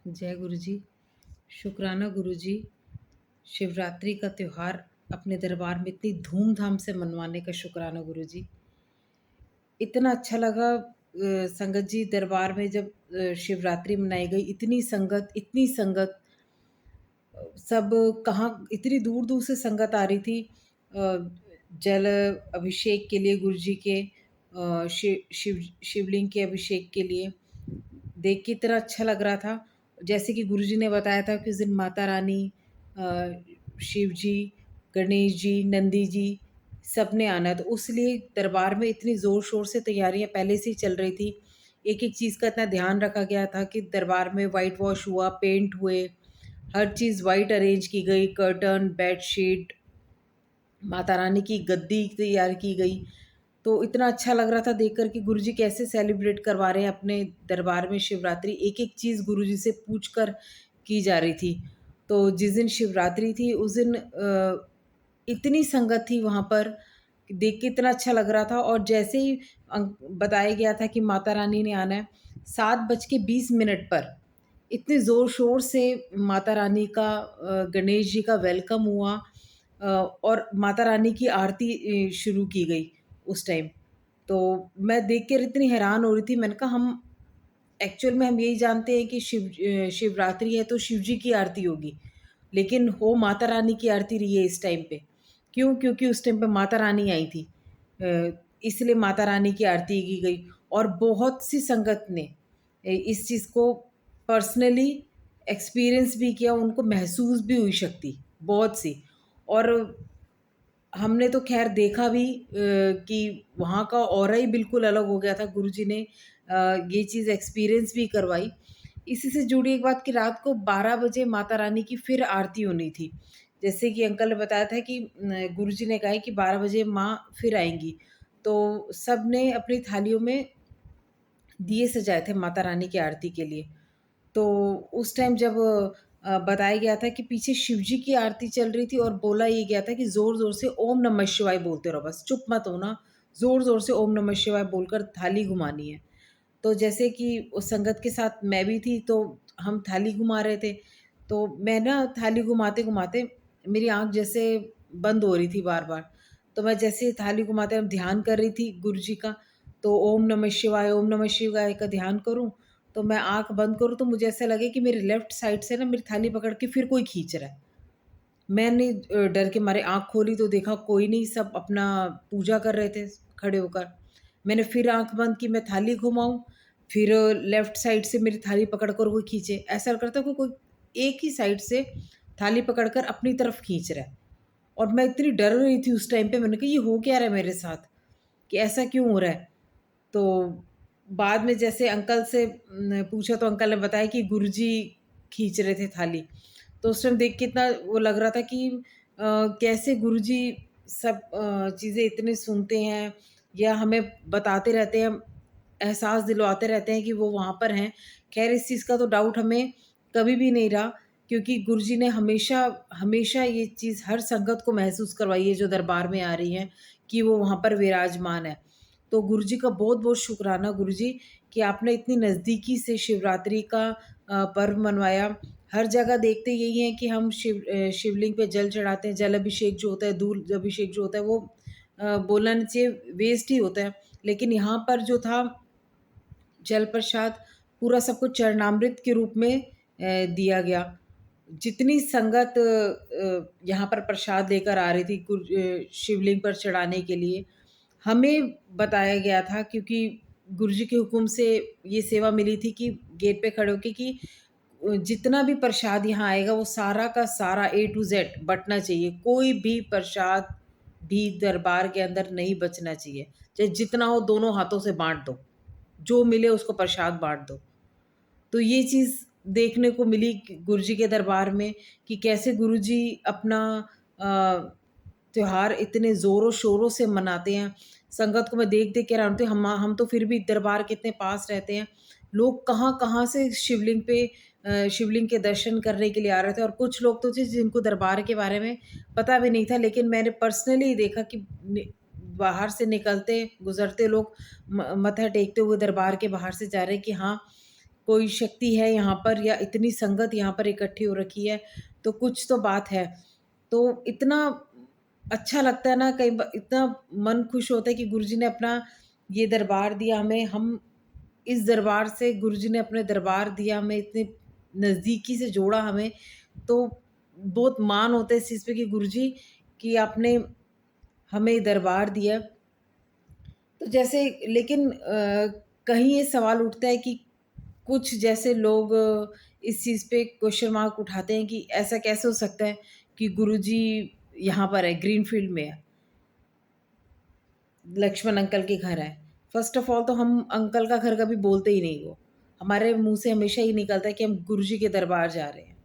जय गुरु जी। शुक्राना गुरु जी। शिवरात्रि का त्योहार अपने दरबार में इतनी धूमधाम से मनवाने का शुक्राना गुरु जी। इतना अच्छा लगा संगत जी दरबार में जब शिवरात्रि मनाई गई, इतनी संगत, सब कहाँ इतनी दूर दूर से संगत आ रही थी जल अभिषेक के लिए, गुरु जी के शिवलिंग के अभिषेक के लिए। देख के इतना अच्छा लग रहा था। जैसे कि गुरुजी ने बताया था कि उस दिन माता रानी, शिव जी, गणेश जी, नंदी जी, सब ने आना, तो उसलिए दरबार में इतनी ज़ोर शोर से तैयारियां पहले से ही चल रही थी। एक एक चीज़ का इतना ध्यान रखा गया था कि दरबार में वाइट वॉश हुआ, पेंट हुए, हर चीज़ वाइट अरेंज की गई, कर्टन, बेडशीट, माता रानी की गद्दी तैयार की गई। तो इतना अच्छा लग रहा था देख कर कि गुरुजी कैसे सेलिब्रेट करवा रहे हैं अपने दरबार में शिवरात्रि। एक एक चीज़ गुरुजी से पूछ कर की जा रही थी। तो जिस दिन शिवरात्रि थी उस दिन इतनी संगत थी वहाँ पर, देख के इतना अच्छा लग रहा था। और जैसे ही बताया गया था कि माता रानी ने आना है, 7:20 पर इतने ज़ोर शोर से माता रानी का, गणेश जी का वेलकम हुआ, और माता रानी की आरती शुरू की गई उस टाइम। तो मैं देख कर इतनी हैरान हो रही थी, मैंने कहा हम एक्चुअल में हम यही जानते हैं कि शिवरात्रि है तो शिव जी की आरती होगी, लेकिन हो माता रानी की आरती रही है इस टाइम पे। क्यों? क्योंकि उस टाइम पे माता रानी आई थी, इसलिए माता रानी की आरती की गई। और बहुत सी संगत ने इस चीज़ को पर्सनली एक्सपीरियंस भी किया, उनको महसूस भी हुई शक्ति, बहुत सी। और हमने तो ख़ैर देखा भी कि वहाँ का ऑरा ही बिल्कुल अलग हो गया था। गुरुजी ने ये चीज़ एक्सपीरियंस भी करवाई। इसी से जुड़ी एक बात कि रात को 12 बजे माता रानी की फिर आरती होनी थी। जैसे कि अंकल ने बताया था कि गुरुजी ने कहा है कि 12 बजे माँ फिर आएँगी। तो सबने अपनी थालियों में दिए सजाए थे माता रानी की आरती के लिए। तो उस टाइम जब बताया गया था कि पीछे शिव जी की आरती चल रही थी और बोला ये गया था कि ज़ोर-ज़ोर से ओम नमः शिवाय बोलते रहो, बस चुप मत होना, ज़ोर-ज़ोर से ओम नमः शिवाय बोलकर थाली घुमानी है। तो जैसे कि उस संगत के साथ मैं भी थी, तो हम थाली घुमा रहे थे। तो मैं ना थाली घुमाते-घुमाते मेरी आँख जैसे बंद हो रही थी बार-बार। तो मैं जैसे थाली घुमाते ध्यान कर रही थी गुरु जी का, तो ओम नमः शिवाय का ध्यान करूँ, तो मैं आँख बंद करूँ तो मुझे ऐसा लगे कि मेरी लेफ्ट साइड से ना मेरी थाली पकड़ के फिर कोई खींच रहा है। मैंने डर के मारे आँख खोली तो देखा कोई नहीं, सब अपना पूजा कर रहे थे खड़े होकर। मैंने फिर आँख बंद की, मैं थाली घुमाऊँ, फिर लेफ्ट साइड से मेरी थाली पकड़कर कोई खींचे। ऐसा करता कोई कोई एक ही साइड से थाली पकड़कर अपनी तरफ खींच रहा है। और मैं इतनी डर रही थी उस टाइम पे, मैंने कहा ये हो क्या रहा है मेरे साथ? कि ऐसा क्यों हो रहा है? तो बाद में जैसे अंकल से पूछा तो अंकल ने बताया कि गुरुजी खींच रहे थे थाली। तो उस टाइम देख के इतना वो लग रहा था कि कैसे गुरुजी सब चीज़ें इतने सुनते हैं या हमें बताते रहते हैं, एहसास दिलवाते रहते हैं कि वो वहाँ पर हैं। ख़ैर इस चीज़ का तो डाउट हमें कभी भी नहीं रहा, क्योंकि गुरुजी ने हमेशा हमेशा ये चीज़ हर संगत को महसूस करवाई है जो दरबार में आ रही हैं, कि वो वहाँ पर विराजमान है। तो गुरुजी का बहुत-बहुत शुकराना गुरुजी, कि आपने इतनी नज़दीकी से शिवरात्रि का पर्व मनवाया। हर जगह देखते यही हैं कि हम शिवलिंग पे जल चढ़ाते हैं, जल अभिषेक जो होता है, दूध अभिषेक जो होता है वो बोलना नहीं चाहिए, वेस्ट ही होता है। लेकिन यहाँ पर जो था जल प्रसाद पूरा सबको चरणामृत के रूप में दिया गया। जितनी संगत यहाँ पर प्रसाद लेकर आ रही थी शिवलिंग पर चढ़ाने के लिए, हमें बताया गया था, क्योंकि गुरुजी के हुक्म से ये सेवा मिली थी कि गेट पे खड़े होके कि जितना भी प्रसाद यहाँ आएगा वो सारा का सारा ए टू ज़ेड बँटना चाहिए। कोई भी प्रसाद भी दरबार के अंदर नहीं बचना चाहिए। चाहे जितना हो दोनों हाथों से बाँट दो। जो मिले उसको प्रसाद बाँट दो। तो ये चीज़ देखने को मिली कि गुरुजी के दरबार में, कि कैसे गुरुजी अपना अ, त्योहार इतने ज़ोरों-शोरों से मनाते हैं। संगत को मैं देख-देख के हैरान होती हूँ, हम तो फिर भी दरबार के इतने पास रहते हैं। लोग कहाँ-कहाँ से शिवलिंग पे शिवलिंग के दर्शन करने के लिए आ रहे थे, और कुछ लोग तो थे जिनको दरबार के बारे में पता भी नहीं था, लेकिन मैंने पर्सनली देखा कि बाहर से निकलते, गुज़रते लोग मत्था टेकते हुए दरबार के बाहर से जा रहे हैं कि हाँ, कोई शक्ति है यहाँ पर या इतनी संगत यहाँ पर इकट्ठी हो रखी है, तो कुछ तो बात है। तो इतना अच्छा लगता है ना, कई इतना मन खुश होता है कि गुरुजी ने अपना ये दरबार दिया हमें। हम इस दरबार से, गुरुजी ने अपने दरबार दिया हमें, इतने नज़दीकी से जोड़ा हमें। तो बहुत मान होता है इस चीज़ पे कि गुरुजी कि आपने हमें दरबार दिया। तो जैसे लेकिन कहीं ये सवाल उठता है कि कुछ जैसे लोग इस चीज़ पे क्वेश्चन मार्क उठाते हैं कि ऐसा कैसे हो सकता है कि गुरुजी यहाँ पर है, ग्रीनफील्ड में है, लक्ष्मण अंकल के घर है। फर्स्ट ऑफ ऑल तो हम अंकल का घर कभी बोलते ही नहीं, वो हमारे मुंह से हमेशा ही निकलता है कि हम गुरुजी के दरबार जा रहे हैं,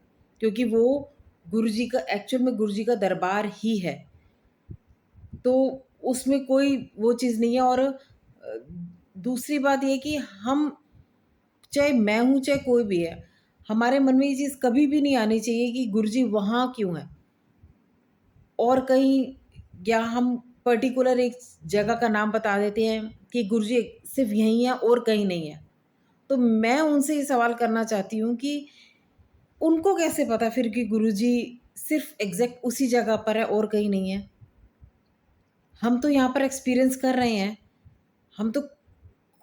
क्योंकि वो गुरुजी का एक्चुअल में गुरुजी का दरबार ही है। तो उसमें कोई वो चीज़ नहीं है। और दूसरी बात ये कि हम, चाहे मैं हूँ चाहे कोई भी है, हमारे मन में ये चीज़ कभी भी नहीं आनी चाहिए कि गुरुजी वहाँ क्यों है और कहीं, या हम पर्टिकुलर एक जगह का नाम बता देते हैं कि गुरुजी सिर्फ यहीं है और कहीं नहीं है। तो मैं उनसे ये सवाल करना चाहती हूँ कि उनको कैसे पता फिर कि गुरुजी सिर्फ एग्जैक्ट उसी जगह पर है और कहीं नहीं है। हम तो यहाँ पर एक्सपीरियंस कर रहे हैं, हम तो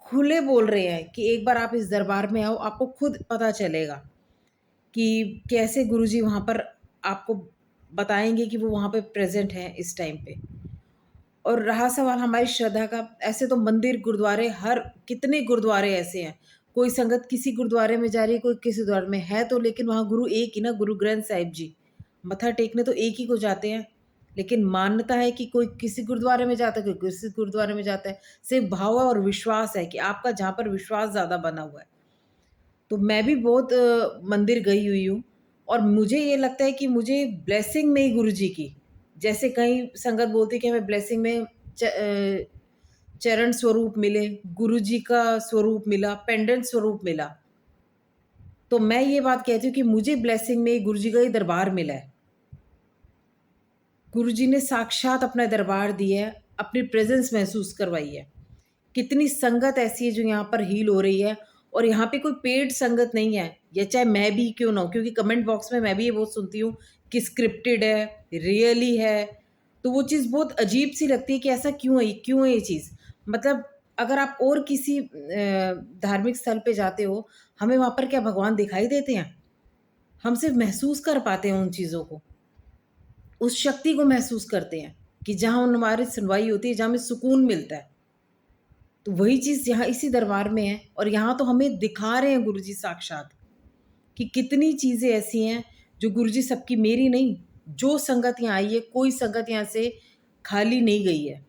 खुले बोल रहे हैं कि एक बार आप इस दरबार में आओ, आपको खुद पता चलेगा कि कैसे गुरुजी वहाँ पर आपको बताएंगे कि वो वहाँ पे प्रेजेंट हैं इस टाइम पे। और रहा सवाल हमारी श्रद्धा का, ऐसे तो मंदिर, गुरुद्वारे, हर कितने गुरुद्वारे ऐसे हैं, कोई संगत किसी गुरुद्वारे में जा रही है, कोई किसी गुरुद्वारे में है, तो लेकिन वहाँ गुरु एक ही ना, गुरु ग्रंथ साहिब जी। मत्था टेकने तो एक ही को जाते हैं, लेकिन मान्यता है कि कोई किसी गुरुद्वारे में जाता है, कोई किसी गुरुद्वारे में जाता है। सिर्फ भाव और विश्वास है कि आपका जहाँ पर विश्वास ज़्यादा बना हुआ है। तो मैं भी बहुत मंदिर गई हुई हूँ और मुझे ये लगता है कि मुझे ब्लेसिंग नहीं गुरुजी की, जैसे कई संगत बोलती है कि हमें ब्लेसिंग में चरण स्वरूप मिले, गुरुजी का स्वरूप मिला, पेंडेंट स्वरूप मिला। तो मैं ये बात कहती हूँ कि मुझे ब्लेसिंग में गुरुजी का ही दरबार मिला है। गुरुजी ने साक्षात अपना दरबार दिया है, अपनी प्रेजेंस महसूस करवाई है। कितनी संगत ऐसी है जो यहाँ पर हील हो रही है, और यहाँ पे कोई पेड संगत नहीं है, या चाहे मैं भी क्यों ना हो, क्योंकि कमेंट बॉक्स में मैं भी ये बहुत सुनती हूँ कि स्क्रिप्टेड है, रियली है। तो वो चीज़ बहुत अजीब सी लगती है कि ऐसा क्यों है ये चीज़। मतलब अगर आप और किसी धार्मिक स्थल पे जाते हो, हमें वहाँ पर क्या भगवान दिखाई देते हैं? हम सिर्फ महसूस कर पाते हैं उन चीज़ों को, उस शक्ति को महसूस करते हैं कि जहाँ हमारी सुनवाई होती है, जहाँ हमें सुकून मिलता है। तो वही चीज़ यहाँ इसी दरबार में है, और यहाँ तो हमें दिखा रहे हैं गुरुजी साक्षात कि कितनी चीज़ें ऐसी हैं जो गुरुजी सबकी, मेरी नहीं, जो संगत यहाँ आई है, कोई संगत यहाँ से खाली नहीं गई है।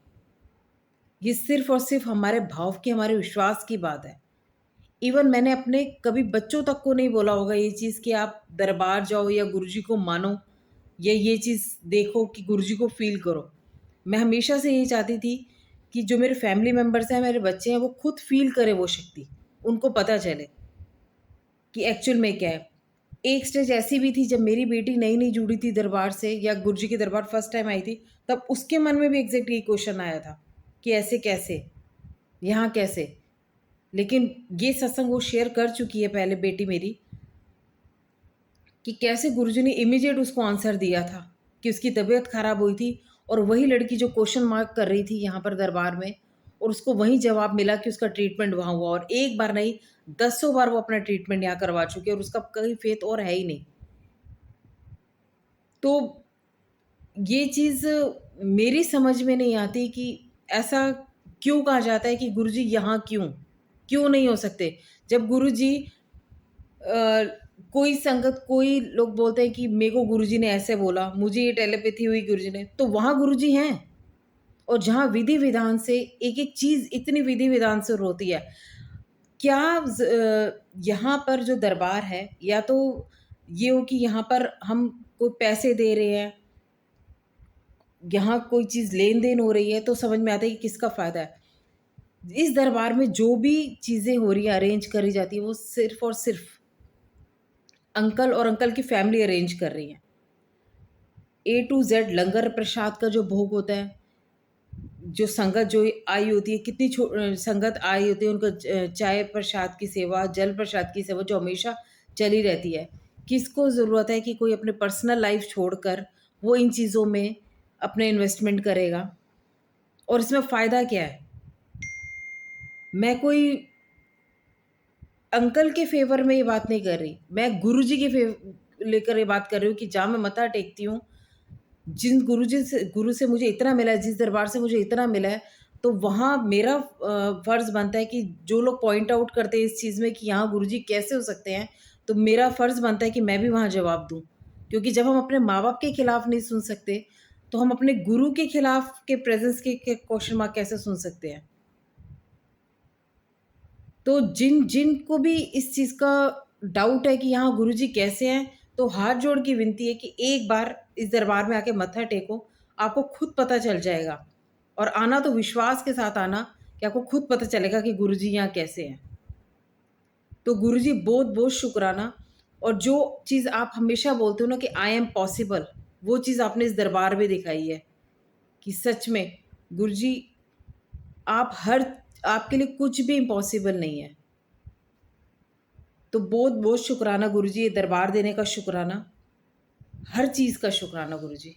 ये सिर्फ और सिर्फ हमारे भाव की, हमारे विश्वास की बात है। इवन मैंने अपने कभी बच्चों तक को नहीं बोला होगा ये चीज़ कि आप दरबार जाओ या गुरुजी को मानो, या ये चीज़ देखो कि गुरुजी को फ़ील करो। मैं हमेशा से यही चाहती थी कि जो मेरे फैमिली मेंबर्स हैं, मेरे बच्चे हैं, वो खुद फ़ील करें वो शक्ति, उनको पता चले कि एक्चुअल में क्या है। एक स्टेज ऐसी भी थी जब मेरी बेटी नई-नई जुड़ी थी दरबार से, या गुरुजी के दरबार फर्स्ट टाइम आई थी, तब उसके मन में भी एग्ज़ैक्ट यही क्वेश्चन आया था कि ऐसे कैसे? यहाँ कैसे? लेकिन ये सत्संग वो शेयर कर चुकी है पहले, बेटी मेरी, कि कैसे गुरुजी ने इमीडिएट उसको आंसर दिया था कि उसकी तबीयत खराब हुई थी, और वही लड़की जो क्वेश्चन मार्क कर रही थी यहाँ पर दरबार में, और उसको वही जवाब मिला कि उसका ट्रीटमेंट वहाँ हुआ, और एक बार नहीं, दसों बार वो अपना ट्रीटमेंट यहाँ करवा चुकी है, और उसका कहीं फेथ और है ही नहीं। तो ये चीज़ मेरी समझ में नहीं आती कि ऐसा क्यों कहा जाता है कि गुरुजी यहाँ क्यों? क्यों नहीं हो सकते? जब गुरुजी कोई संगत, कोई लोग बोलते हैं कि मेरे को गुरुजी ने ऐसे बोला, मुझे ये टेलीपैथी हुई गुरुजी ने, तो वहाँ गुरुजी हैं। और जहाँ विधि-विधान से एक-एक चीज़ इतनी विधि-विधान से होती है। क्या यहाँ पर जो दरबार है, या तो ये हो कि यहाँ पर हम कोई पैसे दे रहे हैं, यहाँ कोई चीज़ लेन-देन हो रही है, तो समझ में आता है कि किसका फ़ायदा है। इस दरबार में जो भी चीज़ें हो रही हैं, अरेंज करी जाती है, वो सिर्फ़ और सिर्फ़ अंकल और अंकल की फैमिली अरेंज कर रही है। ए टू ज़ेड लंगर प्रसाद का जो भोग होता है, जो संगत जो आई होती है, कितनी संगत आई होती है, उनको चाय प्रसाद की सेवा, जल प्रसाद की सेवा जो हमेशा चली रहती है। किसको ज़रूरत है कि कोई अपने पर्सनल लाइफ़ छोड़कर वो इन चीज़ों में अपने इन्वेस्टमेंट करेगा? और इसमें फ़ायदा क्या है? मैं कोई अंकल के फ़ेवर में ये बात नहीं कर रही, मैं गुरुजी के लेकर ये बात कर रही हूँ कि जहाँ मैं मत्था टेकती हूँ, जिन गुरु से मुझे इतना मिला है, जिस दरबार से मुझे इतना मिला है, तो वहाँ मेरा फ़र्ज़ बनता है कि जो लोग पॉइंट आउट करते हैं इस चीज़ में कि यहाँ गुरुजी कैसे हो सकते हैं, तो मेरा फ़र्ज़ बनता है कि मैं भी वहाँ जवाब दूँ। क्योंकि जब हम अपने माँ-बाप के खिलाफ नहीं सुन सकते, तो हम अपने गुरु के खिलाफ के प्रेज़ेंस के क्वेश्चन मार्क कैसे सुन सकते हैं? तो जिनको भी इस चीज़ का डाउट है कि यहाँ गुरुजी कैसे हैं, तो हाथ जोड़ के विनती है कि एक बार इस दरबार में आके मत्था टेको, आपको खुद पता चल जाएगा। और आना तो विश्वास के साथ आना कि आपको खुद पता चलेगा कि गुरुजी यहाँ कैसे हैं। तो गुरुजी बहुत-बहुत शुकराना। और जो चीज़ आप हमेशा बोलते हो ना कि आई एम पॉसिबल, वो चीज़ आपने इस दरबार में दिखाई है कि सच में गुरुजी आप हर आपके लिए कुछ भी इम्पॉसिबल नहीं है। तो बहुत-बहुत शुकराना गुरुजी, ये दरबार देने का शुकराना, हर चीज़ का शुकराना गुरुजी।